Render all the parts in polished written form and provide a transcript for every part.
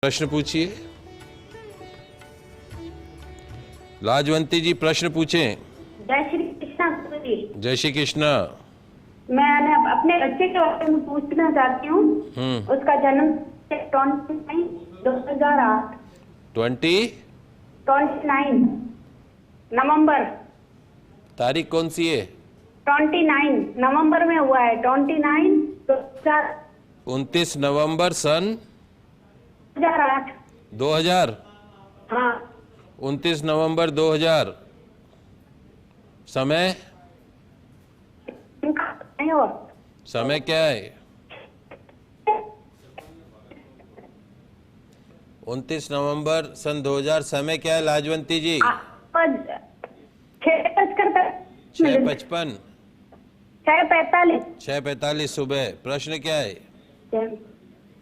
प्रश्न पूछिए। लाजवंती जी प्रश्न पूछें। जय श्री कृष्णा गुरु जी। जय श्री कृष्णा। मैं अपने बच्चे के बारे में पूछना चाहती हूँ। उसका जन्म 2008 नवंबर। तारीख कौन सी है? 29 नवंबर में हुआ है। 29 नवंबर सन 2008। 2000। हाँ 29 नवंबर 2000। समय नहीं हो। समय क्या है? 29 नवंबर सन 2000। समय क्या है लाजवंती जी? 6:55 6:45 सुबह। प्रश्न क्या है?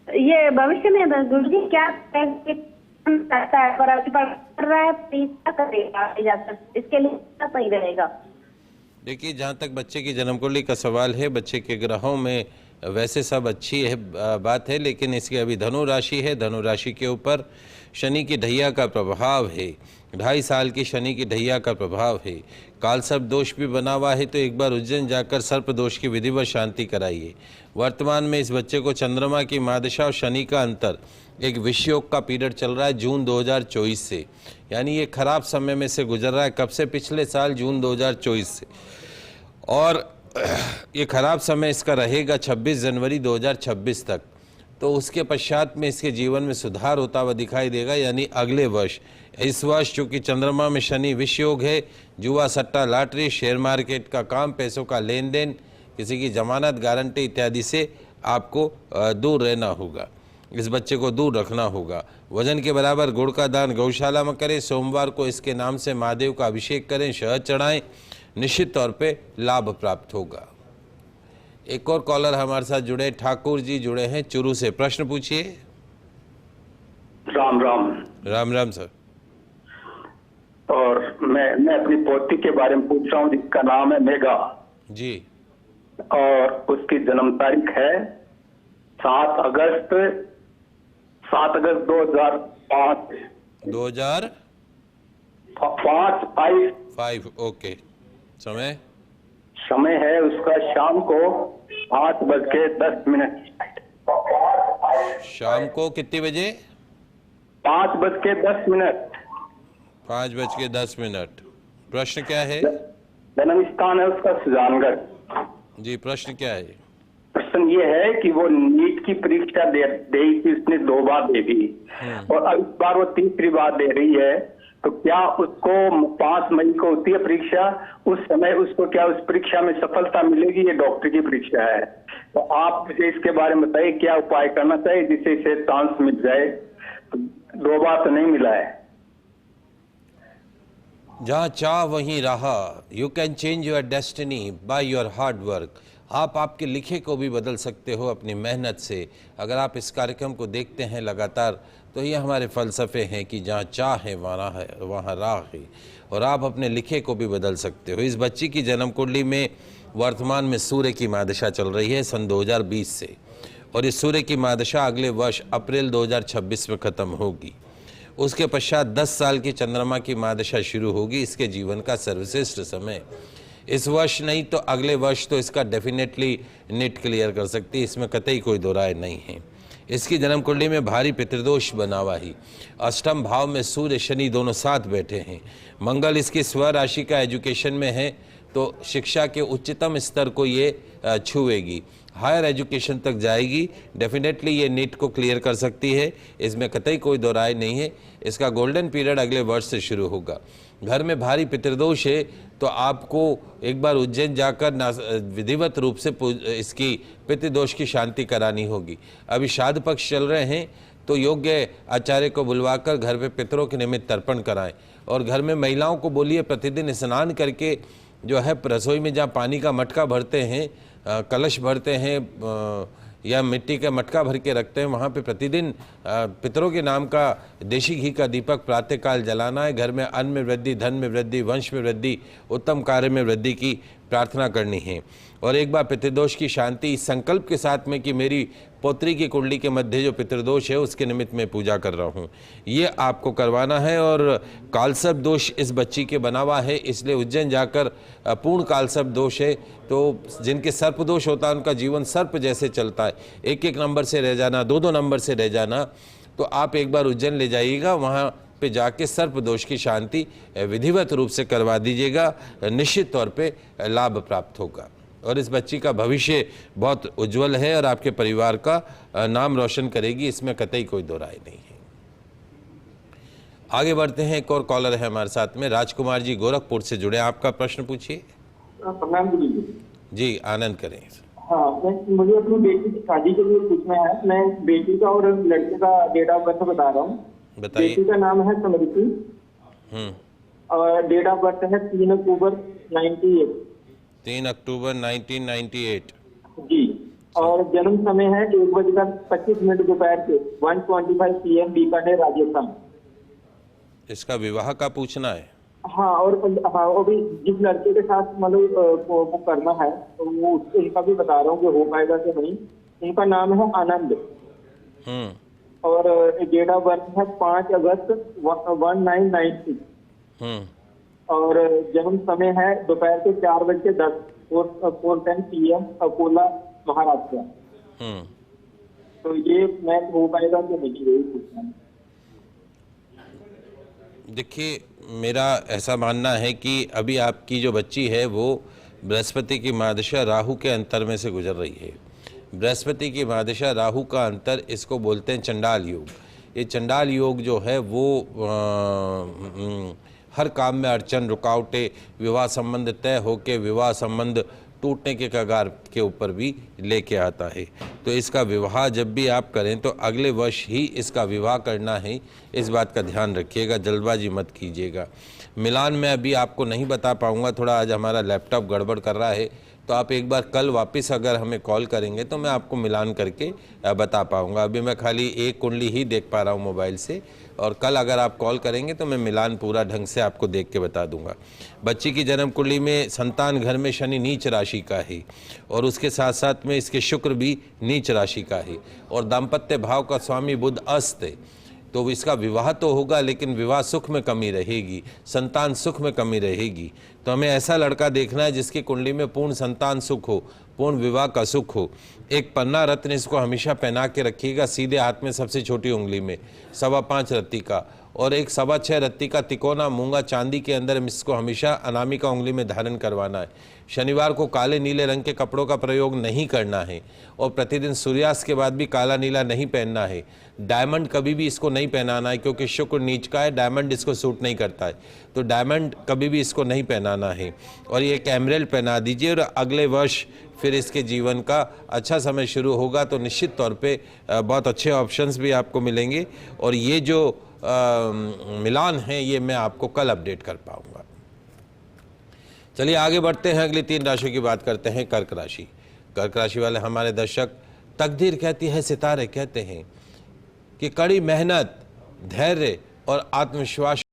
ये भविष्य में गुरु जी क्या करता है और अभी कर रहा है, क्या करेगा आगे जाकर, इसके लिए क्या सही रहेगा? देखिए, जहाँ तक बच्चे की जन्म कुंडली का सवाल है, बच्चे के ग्रहों में वैसे सब अच्छी है बात है, लेकिन इसकी अभी धनु राशि है। धनु राशि के ऊपर शनि की ढैया का प्रभाव है। 2.5 साल की शनि की ढैया का प्रभाव है। काल सर्प दोष भी बना हुआ है, तो एक बार उज्जैन जाकर सर्प दोष की विधिवत शांति कराइए। वर्तमान में इस बच्चे को चंद्रमा की महादशा और शनि का अंतर, एक विषयोग का पीरियड चल रहा है जून 2024 से, यानी ये खराब समय में से गुजर रहा है। कब से? पिछले साल जून 2024 से। और ये खराब समय इसका रहेगा 26 जनवरी 2026 तक। तो उसके पश्चात में इसके जीवन में सुधार होता हुआ दिखाई देगा, यानी अगले वर्ष। इस वर्ष चूँकि चंद्रमा में शनि विषयोग है, जुआ सट्टा लॉटरी शेयर मार्केट का काम, पैसों का लेन देन, किसी की जमानत गारंटी इत्यादि से आपको दूर रहना होगा। इस बच्चे को दूर रखना होगा। वजन के बराबर गुड़ का दान गौशाला में करें। सोमवार को इसके नाम से महादेव का अभिषेक करें, शहद चढ़ाएं, निश्चित तौर पे लाभ प्राप्त होगा। एक और कॉलर हमारे साथ जुड़े, ठाकुर जी जुड़े हैं चुरू से। प्रश्न पूछिए। राम राम। राम राम सर। और मैं अपनी पोती के बारे में पूछ रहा हूँ, जिसका नाम है मेघा जी। और उसकी जन्म तारीख है 7 अगस्त 2005। 2005। ओके। समय है उसका शाम को 5:10। शाम को कितने बजे? 5:10। 5:10। प्रश्न क्या है? जन्म स्थान है उसका सुजानगढ़। जी, प्रश्न क्या है? प्रश्न ये है कि वो नीट की परीक्षा दे थी, उसने 2 बार दे दी और अब इस बार वो 3री बार दे रही है। तो क्या उसको 5 मई को होती है परीक्षा, उस समय उसको क्या उस परीक्षा में सफलता मिलेगी? ये डॉक्टर की परीक्षा है, तो आप मुझे इसके बारे में बताइए क्या उपाय करना चाहिए जिससे इसे चांस मिल जाए। तो 2 बार तो नहीं मिला है। जहाँ चाह वहीं राह। You can change your destiny by your hard work. आप आपके लिखे को भी बदल सकते हो अपनी मेहनत से। अगर आप इस कार्यक्रम को देखते हैं लगातार, तो ये हमारे फ़लसफ़े हैं कि जहाँ चाह है वहाँ राह है, और आप अपने लिखे को भी बदल सकते हो। इस बच्ची की जन्म कुंडली में वर्तमान में सूर्य की महादशा चल रही है सन 2020 से, और इस सूर्य की महादशा अगले वर्ष अप्रैल 2026 में ख़त्म होगी। उसके पश्चात 10 साल की चंद्रमा की महादशा शुरू होगी। इसके जीवन का सर्वश्रेष्ठ समय इस वर्ष नहीं तो अगले वर्ष तो इसका डेफिनेटली नीट क्लियर कर सकती है, इसमें कतई कोई दो राय नहीं है। इसकी जन्म कुंडली में भारी पितृदोष बना हुआ ही। अष्टम भाव में सूर्य शनि दोनों साथ बैठे हैं। मंगल इसकी स्व राशि का एजुकेशन में है, तो शिक्षा के उच्चतम स्तर को ये छुएगी, हायर एजुकेशन तक जाएगी। डेफिनेटली ये नीट को क्लियर कर सकती है, इसमें कतई कोई दो राय नहीं है। इसका गोल्डन पीरियड अगले वर्ष से शुरू होगा। घर में भारी पितृदोष है, तो आपको एक बार उज्जैन जाकर विधिवत रूप से इसकी पितृदोष की शांति करानी होगी। अभी श्राद्ध पक्ष चल रहे हैं, तो योग्य आचार्य को बुलवाकर घर पे पितरों के निमित्त तर्पण कराएं। और घर में महिलाओं को बोलिए प्रतिदिन स्नान करके जो है रसोई में जहाँ पानी का मटका भरते हैं, कलश भरते हैं या मिट्टी का मटका भर के रखते हैं, वहाँ पे प्रतिदिन पितरों के नाम का देशी घी का दीपक प्रातःकाल जलाना है। घर में अन्न में वृद्धि, धन में वृद्धि, वंश में वृद्धि, उत्तम कार्य में वृद्धि की प्रार्थना करनी है। और एक बार पितृदोष की शांति इस संकल्प के साथ में कि मेरी पौत्री की कुंडली के मध्य जो पितृदोष है उसके निमित्त में पूजा कर रहा हूँ, ये आपको करवाना है। और कालसर्प दोष इस बच्ची के बना हुआ है, इसलिए उज्जैन जाकर पूर्ण कालसर्प दोष है, तो जिनके सर्प दोष होता है उनका जीवन सर्प जैसे चलता है, एक एक नंबर से रह जाना, दो दो नंबर से रह जाना, तो आप एक बार उज्जैन ले जाइएगा, वहाँ पे जाके सर्प दोष की शांति विधिवत रूप से करवा दीजिएगा, निश्चित तौर पे लाभ प्राप्त होगा। और इस बच्ची का भविष्य बहुत उज्जवल है और आपके परिवार का नाम रोशन करेगी, इसमें कतई कोई दो राय नहीं है। आगे बढ़ते हैं, एक और कॉलर है हमारे साथ में, राजकुमार जी गोरखपुर से जुड़े, आपका प्रश्न पूछिए। प्रणाम जी, आनंद करें। हाँ, मुझे अपनी बेटी की शादी के लिए पूछना है। मैं बेटी का और लड़के का डेट ऑफ बर्थ बता रहा हूँ। बताइए। बेटी का नाम है समृति और डेट ऑफ बर्थ है 3 अक्टूबर 98। 3 अक्टूबर 1998 जी। और जन्म समय है 1:25 दोपहर के 1:25 PM, बीकानेर, राजस्थान। इसका विवाह का पूछना है। हाँ, और हाँ, वो भी जिस लड़के के साथ मतलब वो करना है तो वो इनका भी बता रहा हूँ कि हो पाएगा कि नहीं। इनका नाम है आनंद और डेट ऑफ बर्थ है 5 अगस्त 1996 और जन्म समय है दोपहर के 4:10 4:10 PM, अकोला, महाराष्ट्र। तो ये मैच हो पाएगा कि नहीं, यही पूछना है। देखिए, मेरा ऐसा मानना है कि अभी आपकी जो बच्ची है वो बृहस्पति की महादशा राहु के अंतर में से गुजर रही है। बृहस्पति की महादशा राहु का अंतर, इसको बोलते हैं चंडाल योग। ये चंडाल योग जो है वो हर काम में अड़चन, रुकावटें, विवाह संबंध तय होकर विवाह संबंध टूटने के कगार के ऊपर भी लेके आता है। तो इसका विवाह जब भी आप करें तो अगले वर्ष ही इसका विवाह करना है, इस बात का ध्यान रखिएगा, जल्दबाजी मत कीजिएगा। मिलान में अभी आपको नहीं बता पाऊंगा, थोड़ा आज हमारा लैपटॉप गड़बड़ कर रहा है, तो आप एक बार कल वापस अगर हमें कॉल करेंगे तो मैं आपको मिलान करके बता पाऊंगा। अभी मैं खाली एक कुंडली ही देख पा रहा हूं मोबाइल से, और कल अगर आप कॉल करेंगे तो मैं मिलान पूरा ढंग से आपको देख के बता दूंगा। बच्ची की जन्म कुंडली में संतान घर में शनि नीच राशि का है और उसके साथ साथ में इसके शुक्र भी नीच राशि का है और दाम्पत्य भाव का स्वामी बुध अस्त है। तो इसका विवाह तो होगा लेकिन विवाह सुख में कमी रहेगी, संतान सुख में कमी रहेगी। तो हमें ऐसा लड़का देखना है जिसकी कुंडली में पूर्ण संतान सुख हो, पूर्ण विवाह का सुख हो। एक पन्ना रत्न इसको हमेशा पहना के रखिएगा सीधे हाथ में, सबसे छोटी उंगली में 5.25 रत्ती का, और एक 6.25 रत्ती का तिकोना मूंगा चांदी के अंदर इसको हमेशा अनामिका उंगली में धारण करवाना है। शनिवार को काले नीले रंग के कपड़ों का प्रयोग नहीं करना है और प्रतिदिन सूर्यास्त के बाद भी काला नीला नहीं पहनना है। डायमंड कभी भी इसको नहीं पहनाना है क्योंकि शुक्र नीच का है, डायमंड इसको सूट नहीं करता है, तो डायमंड कभी भी इसको नहीं पहनाना है। और ये एमराल्ड पहना दीजिए और अगले वर्ष फिर इसके जीवन का अच्छा समय शुरू होगा तो निश्चित तौर पे बहुत अच्छे ऑप्शंस भी आपको मिलेंगे। और ये जो मिलान है ये मैं आपको कल अपडेट कर पाऊंगा। चलिए आगे बढ़ते हैं, अगली 3 राशियों की बात करते हैं। कर्क राशि। कर्क राशि वाले हमारे दर्शक, तकदीर कहती है, सितारे कहते हैं कि कड़ी मेहनत, धैर्य और आत्मविश्वास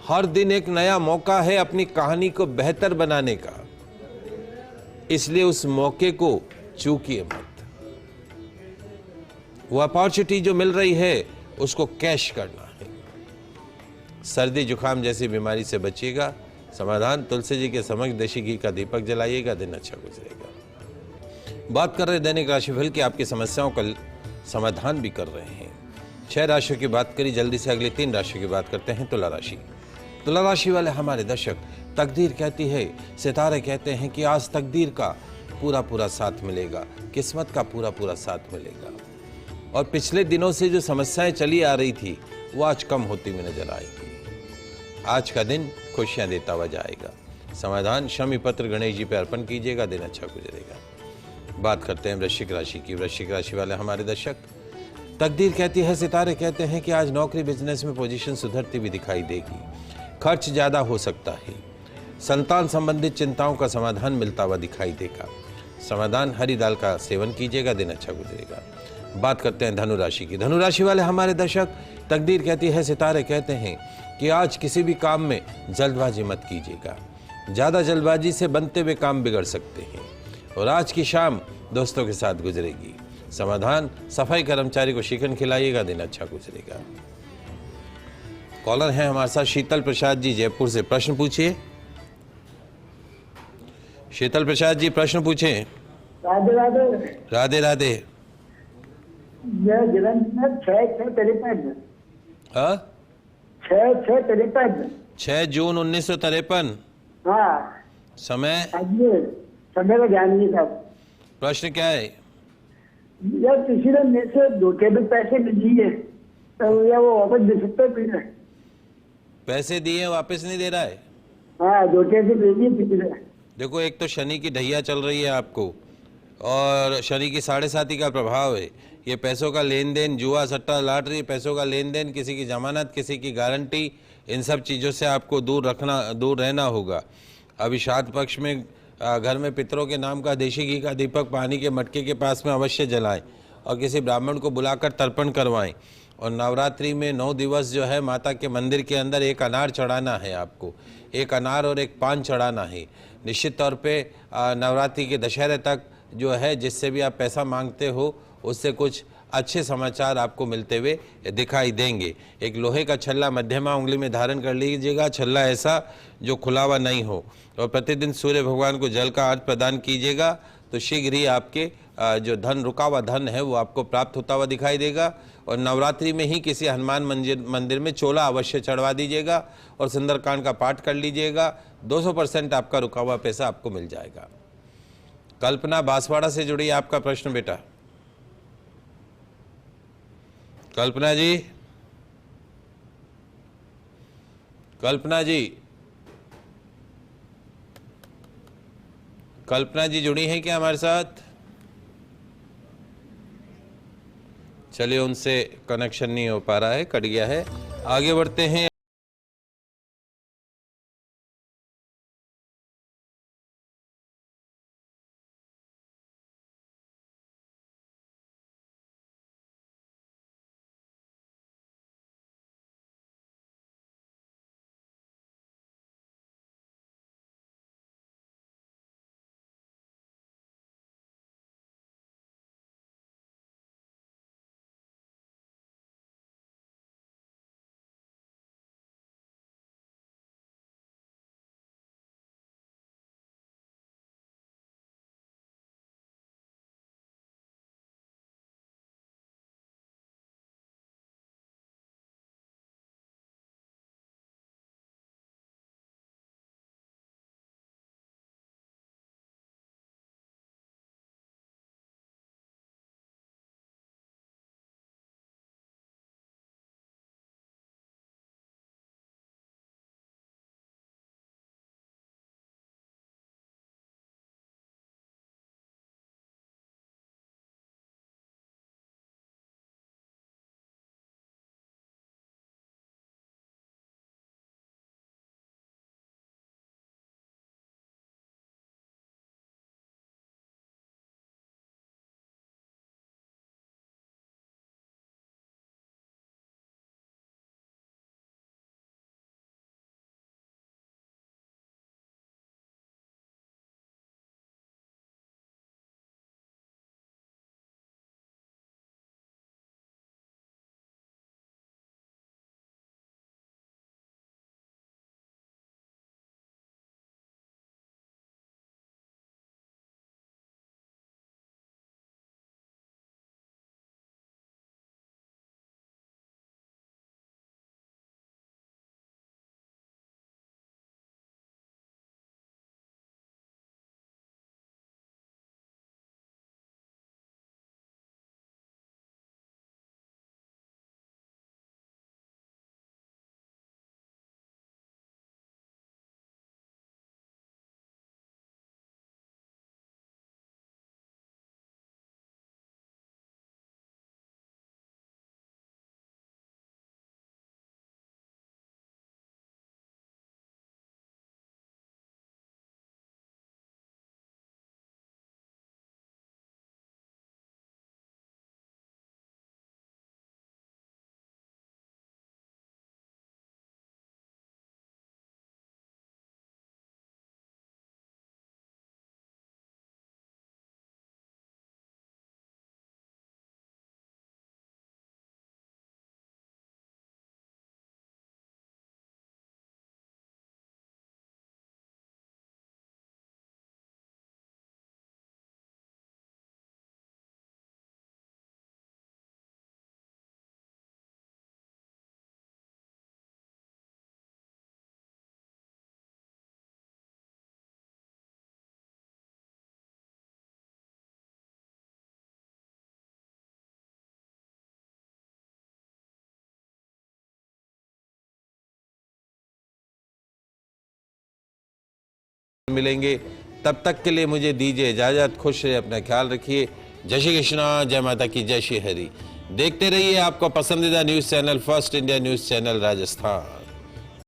हर दिन एक नया मौका है अपनी कहानी को बेहतर बनाने का, इसलिए उस मौके को चूकिए मत। वो अपॉर्चुनिटी जो मिल रही है उसको कैश करना है। सर्दी जुकाम जैसी बीमारी से बचिएगा। समाधान, तुलसी जी के समक्ष देशी घी का दीपक जलाइएगा, दिन अच्छा गुजरेगा। बात कर रहे हैं दैनिक राशिफल की, आपकी समस्याओं का समाधान भी कर रहे हैं। 6 राशियों की बात करी, जल्दी से अगली 3 राशियों की बात करते हैं। तुला राशि। तुला राशि वाले हमारे दर्शक, तकदीर कहती है, सितारे कहते हैं कि आज तकदीर का पूरा पूरा साथ मिलेगा, किस्मत का पूरा पूरा साथ मिलेगा। और पिछले दिनों से जो समस्याएं चली आ रही थी वो आज कम होती हुई नजर आएगी। आज का दिन खुशियां देता हुआ जाएगा। समाधान शमी पत्र गणेश जी पे अर्पण कीजिएगा, दिन अच्छा गुजरेगा। बात करते हैं वृश्चिक राशि की। वृश्चिक राशि वाले हमारे दर्शक, तकदीर कहती है, सितारे कहते हैं कि आज नौकरी बिजनेस में पोजीशन सुधरती हुई दिखाई देगी। खर्च ज्यादा हो सकता है। संतान संबंधित चिंताओं का समाधान मिलता हुआ दिखाई देगा। समाधान हरी दाल का सेवन कीजिएगा, दिन अच्छा गुजरेगा। बात करते हैं धनु राशि की। धनु राशि वाले हमारे दर्शक, तकदीर कहती है, सितारे कहते हैं कि आज किसी भी काम में जल्दबाजी मत कीजिएगा। ज़्यादा जल्दबाजी से बनते हुए काम बिगड़ सकते हैं। और आज की शाम दोस्तों के साथ गुजरेगी। समाधान सफाई कर्मचारी को शिकन खिलाइएगा, दिन अच्छा गुजरेगा। कॉलर हैं हमारे साथ शीतल प्रसाद जी जयपुर से, प्रश्न पूछिए। शीतल प्रसाद जी प्रश्न पूछें। राधे राधे। राधे राधे। यह जन्म 6/6/53। हाँ, 6/6/53। 6 जून 1953। हाँ, समय आदमी समय का ध्यान नहीं था। प्रश्न क्या है? यार किसी ने मेरे से धोखे में पैसे ले लिए तो या वो वापस दे सकते हैं फिर? पैसे दिए वापस नहीं दे रहा है? हाँ, धोखे से ले लिए किसी ने। देखो, एक तो शनि की ढैया चल रही है आपको, और शनि की 7.5 का प्रभाव है। ये पैसों का लेन देन, जुआ सट्टा लॉटरी, पैसों का लेन देन, किसी की जमानत, किसी की गारंटी, इन सब चीज़ों से आपको दूर रहना होगा। अभी श्राद्ध पक्ष में घर में पितरों के नाम का देशी घी का दीपक पानी के मटके के पास में अवश्य जलाएं और किसी ब्राह्मण को बुलाकर तर्पण करवाएं। और नवरात्रि में 9 दिवस जो है माता के मंदिर के अंदर एक अनार चढ़ाना है आपको, एक अनार और एक पान चढ़ाना है। निश्चित तौर पे नवरात्रि के दशहरे तक जो है जिससे भी आप पैसा मांगते हो उससे कुछ अच्छे समाचार आपको मिलते हुए दिखाई देंगे। एक लोहे का छल्ला मध्यमा उंगली में धारण कर लीजिएगा, छल्ला ऐसा जो खुला हुआ नहीं हो, और प्रतिदिन सूर्य भगवान को जल का अर्घ प्रदान कीजिएगा तो शीघ्र ही आपके जो धन, रुका हुआ धन है वो आपको प्राप्त होता हुआ दिखाई देगा। और नवरात्रि में ही किसी हनुमान मंदिर में चोला अवश्य चढ़वा दीजिएगा और सुंदरकांड का पाठ कर लीजिएगा। 200% आपका रुका हुआ पैसा आपको मिल जाएगा। कल्पना बांसवाड़ा से जुड़ी आपका प्रश्न बेटा। कल्पना जी, कल्पना जी, कल्पना जी जुड़ी हैं क्या हमारे साथ? चलिए, उनसे कनेक्शन नहीं हो पा रहा है, कट गया है। आगे बढ़ते हैं। मिलेंगे। तब तक के लिए मुझे दीजिए इजाज़त। खुश रहिए, अपना ख्याल रखिए। जय श्री कृष्णा, जय माता की, जय श्री हरि। देखते रहिए आपका पसंदीदा news channel first India news channel Rajasthan.